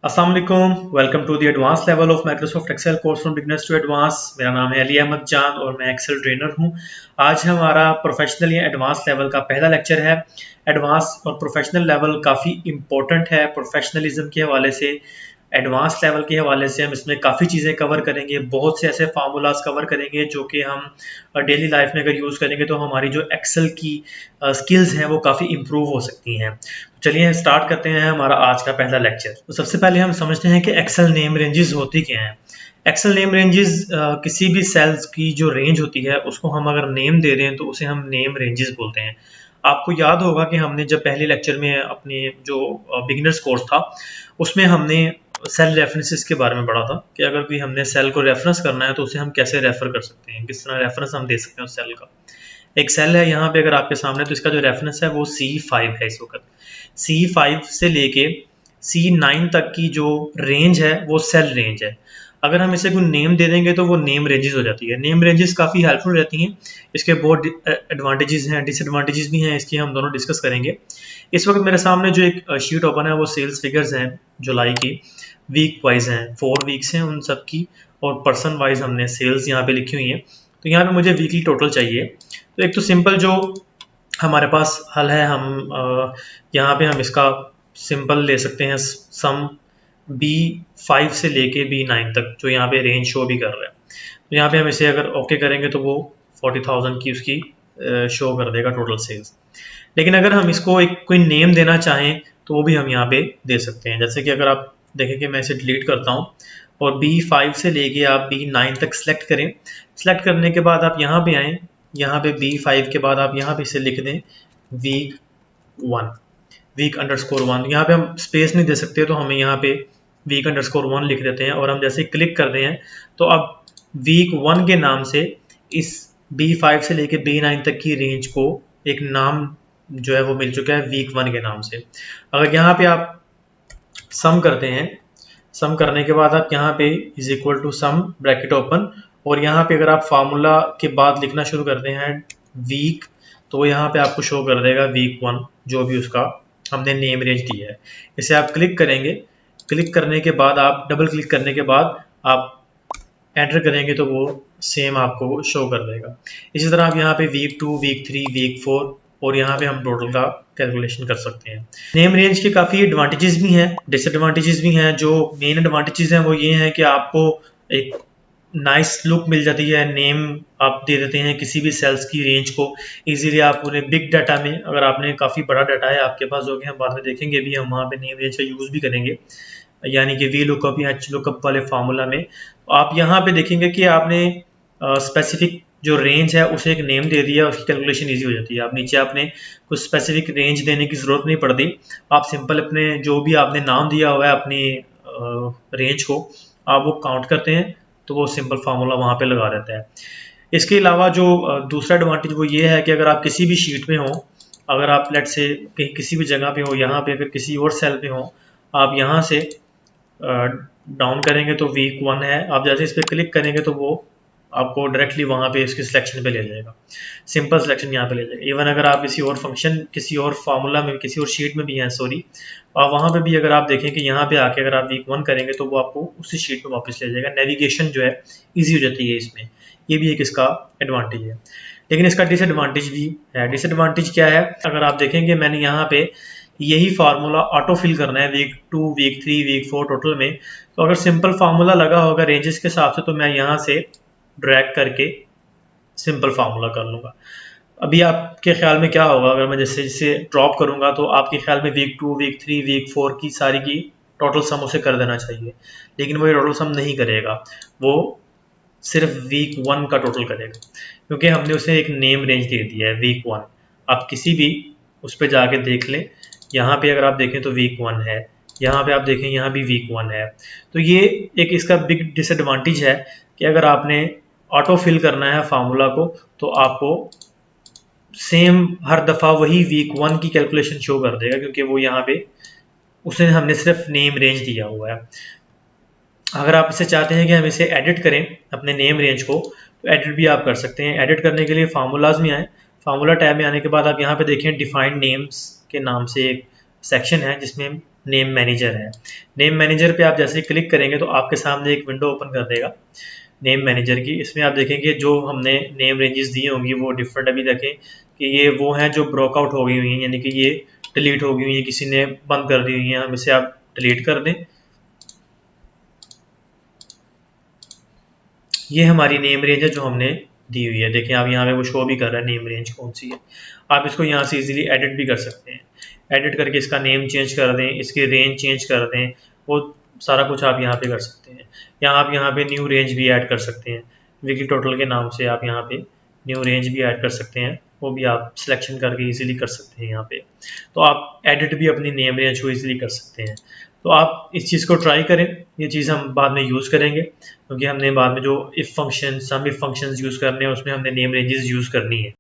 अस्सलाम वालेकुम, welcome to the advance level of Microsoft Excel course from beginners to advance. मेरा नाम है अली अहमद जान और मैं एक्सेल ट्रेनर हूं। आज हमारा प्रोफेशनल या एडवांस लेवल का पहला लेक्चर है। एडवांस और प्रोफेशनल लेवल काफ़ी इंपॉर्टेंट है प्रोफेशनलिज्म के हवाले से। एडवांस लेवल के हवाले से हम इसमें काफ़ी चीज़ें कवर करेंगे, बहुत से ऐसे फार्मूलाज कवर करेंगे जो कि हम डेली लाइफ में अगर यूज़ करेंगे तो हमारी जो एक्सेल की स्किल्स हैं वो काफ़ी इम्प्रूव हो सकती हैं। चलिए स्टार्ट करते हैं हमारा आज का पहला लेक्चर। तो सबसे पहले हम समझते हैं कि एक्सेल नेम रेंजेस होती क्या हैं। एक्सेल नेम रेंजेस किसी भी सेल्स की जो रेंज होती है उसको हम अगर नेम दे रहे हैं तो उसे हम नेम रेंजेस बोलते हैं। आपको याद होगा कि हमने जब पहले लेक्चर में अपने जो बिगिनर्स कोर्स था उसमें हमने सेल रेफरेंसेस के बारे में पढ़ा था कि अगर कोई हमने सेल को रेफरेंस करना है तो उसे हम कैसे रेफर कर सकते हैं, किस तरह रेफरेंस हम दे सकते हैं उस सेल का। एक सेल है यहाँ पे अगर आपके सामने, तो इसका जो रेफरेंस है वो C5 है। इस वक्त C5 से लेके C9 तक की जो रेंज है वो सेल रेंज है। अगर हम इसे कोई नेम दे देंगे तो वो नेम रेंजेस हो जाती है। नेम रेंजेस काफ़ी हेल्पफुल रहती हैं। इसके बहुत एडवांटेजेस हैं, डिसएडवांटेजेस भी हैं, इसकी हम दोनों डिस्कस करेंगे। इस वक्त मेरे सामने जो एक शीट ओपन है वो सेल्स फिगर्स हैं जुलाई की, वीक वाइज हैं, 4 वीक्स हैं उन सब की, और पर्सन वाइज हमने सेल्स यहाँ पे लिखी हुई है। तो यहाँ पे मुझे वीकली टोटल चाहिए। तो एक तो सिंपल जो हमारे पास हल है, हम यहाँ पे हम इसका सिंपल ले सकते हैं सम B5 से लेके B9 तक, जो यहाँ पे रेंज शो भी कर रहा है। तो यहाँ पे हम इसे अगर ओके करेंगे तो वो 40,000 की उसकी शो कर देगा टोटल सेल्स। लेकिन अगर हम इसको एक कोई नेम देना चाहें तो वो भी हम यहाँ पे दे सकते हैं। जैसे कि अगर आप देखें कि मैं इसे डिलीट करता हूँ और B5 से लेके आप B9 तक सिलेक्ट करें। सिलेक्ट करने के बाद आप यहाँ पे आएँ, यहाँ पे B5 के बाद आप यहाँ पे इसे लिख दें वीक 1, वीक अंडरस्कोर 1। यहाँ पे हम स्पेस नहीं दे सकते तो हमें यहाँ पे वीक अंडरस्कोर 1 लिख देते हैं, और हम जैसे क्लिक करते हैं तो अब वीक 1 के नाम से इस B5 से लेके B9 तक की रेंज को एक नाम जो है वो मिल चुका है वीक 1 के नाम से। अगर यहाँ पे आप सम करते हैं, सम करने के बाद आप यहाँ पे is equal to sum bracket open, और यहाँ पे अगर आप फार्मूला के बाद लिखना शुरू करते हैं वीक, तो यहाँ पे आपको शो कर देगा वीक 1 जो भी उसका हमने नेम रेंज दिया है। इसे आप क्लिक करेंगे, क्लिक करने के बाद आप डबल क्लिक करने के बाद आप एंटर करेंगे तो वो सेम आपको शो कर देगा। इसी तरह आप यहाँ पे वीक 2, वीक 3, वीक 4 और यहाँ पे हम टोटल का कैलकुलेशन कर सकते हैं। नेम रेंज के काफ़ी एडवांटेजेस भी हैं, डिसएडवांटेजेस भी हैं। जो मेन एडवांटेजेस हैं वो ये हैं कि आपको एक नाइस लुक मिल जाती है। नेम आप दे देते हैं किसी भी सेल्स की रेंज को इजीली। आप उन्हें बिग डाटा में, अगर आपने काफ़ी बड़ा डाटा है आपके पास, जो कि हम बाद में देखेंगे भी, हम वहाँ पे नेम रेंज का यूज़ भी करेंगे, यानी कि वी लुकअप या एच लुकअप वाले फार्मूला में। आप यहाँ पे देखेंगे कि आपने स्पेसिफिक जो रेंज है उसे एक नेम दे दिया, उसकी कैलकुलेशन इजी हो जाती है। आप नीचे आपने कुछ स्पेसिफिक रेंज देने की ज़रूरत नहीं पड़ती। आप सिंपल अपने जो भी आपने नाम दिया हुआ है अपनी रेंज को, आप वो काउंट करते हैं तो वो सिंपल फार्मूला वहाँ पे लगा देता है। इसके अलावा जो दूसरा एडवांटेज वो ये है कि अगर आप किसी भी शीट में हो, अगर आप लेट से कहीं किसी भी जगह पे हो, यहाँ पे फिर किसी और सेल पे हो, आप यहाँ से डाउन करेंगे तो वीक 1 है, आप जैसे इस पर क्लिक करेंगे तो वो आपको डायरेक्टली वहाँ पे इसके सिलेक्शन पे ले जाएगा। सिंपल सिलेक्शन यहाँ पे ले जाएगा। इवन अगर आप किसी और फंक्शन, किसी और फार्मूला में, किसी और शीट में भी हैं, सॉरी, और वहाँ पे भी अगर आप देखें कि यहाँ पे आके अगर आप वीक 1 करेंगे तो वो आपको उसी शीट में वापस ले जाएगा। नेविगेशन जो है ईजी हो जाती है इसमें। ये भी एक इसका एडवांटेज है। लेकिन इसका डिसएडवांटेज भी है। डिसएडवांटेज क्या है, अगर आप देखेंगे मैंने यहाँ पे यही फार्मूला ऑटो फिल करना है वीक 2, वीक 3, वीक 4 टोटल में, तो अगर सिंपल फार्मूला लगा होगा रेंजेस के हिसाब से तो मैं यहाँ से ड्रैग करके सिंपल फार्मूला कर लूँगा। अभी आपके ख्याल में क्या होगा, अगर मैं जैसे जैसे ड्रॉप करूँगा तो आपके ख्याल में वीक 2, वीक 3, वीक 4 की सारी की टोटल सम उसे कर देना चाहिए, लेकिन वो टोटल सम नहीं करेगा, वो सिर्फ वीक 1 का टोटल करेगा, क्योंकि हमने उसे एक नेम रेंज दे दिया है वीक 1। आप किसी भी उस पर जाके देख लें, यहाँ पे अगर आप देखें तो वीक 1 है, यहाँ पे आप देखें यहाँ भी वीक 1 है। तो ये एक इसका बिग डिसएडवांटेज है कि अगर आपने ऑटो फिल करना है फार्मूला को तो आपको सेम हर दफ़ा वही वीक 1 की कैलकुलेशन शो कर देगा, क्योंकि वो यहाँ पे उसे हमने सिर्फ नेम रेंज दिया हुआ है। अगर आप इसे चाहते हैं कि हम इसे एडिट करें अपने नेम रेंज को, तो एडिट भी आप कर सकते हैं। एडिट करने के लिए फार्मूलाज में आए, फार्मूला टैब में आने के बाद आप यहाँ पे देखें डिफाइंड नेम्स के नाम से एक सेक्शन है जिसमें नेम मैनेजर है। नेम मैनेजर पे आप जैसे ही क्लिक करेंगे तो आपके सामने एक विंडो ओपन कर देगा नेम मैनेजर की। इसमें आप देखेंगे जो हमने नेम रेंजेस दी होंगी वो डिफरेंट, अभी देखें कि ये वो हैं जो ब्रोकआउट हो गई हुई हैं, यानी कि ये डिलीट हो गई हुई है, किसी ने बंद कर दी हुई है, हम इसे आप डिलीट कर दें। ये हमारी नेम रेंज है जो हमने दी हुई है। देखिए आप यहाँ पे वो शो भी कर रहा है नेम रेंज कौन सी है। आप इसको यहाँ से इजीली एडिट भी कर सकते हैं, एडिट करके इसका नेम चेंज कर दें, इसकी रेंज चेंज कर दें, वो सारा कुछ आप यहाँ पे कर सकते हैं। या आप यहाँ पे न्यू रेंज भी ऐड कर सकते हैं, विकी टोटल के नाम से आप यहाँ पे न्यू रेंज भी ऐड कर सकते हैं, वो भी आप सिलेक्शन करके इजीली कर सकते हैं यहाँ पे। तो आप एडिट भी अपनी नेम रेंज को इजीली कर सकते हैं। तो आप इस चीज़ को ट्राई करें, ये चीज़ हम बाद में यूज़ करेंगे, क्योंकि हमने बाद में जो if function, some if functions use करने हैं उसमें हमने नेम रेंजेस यूज़ करनी है।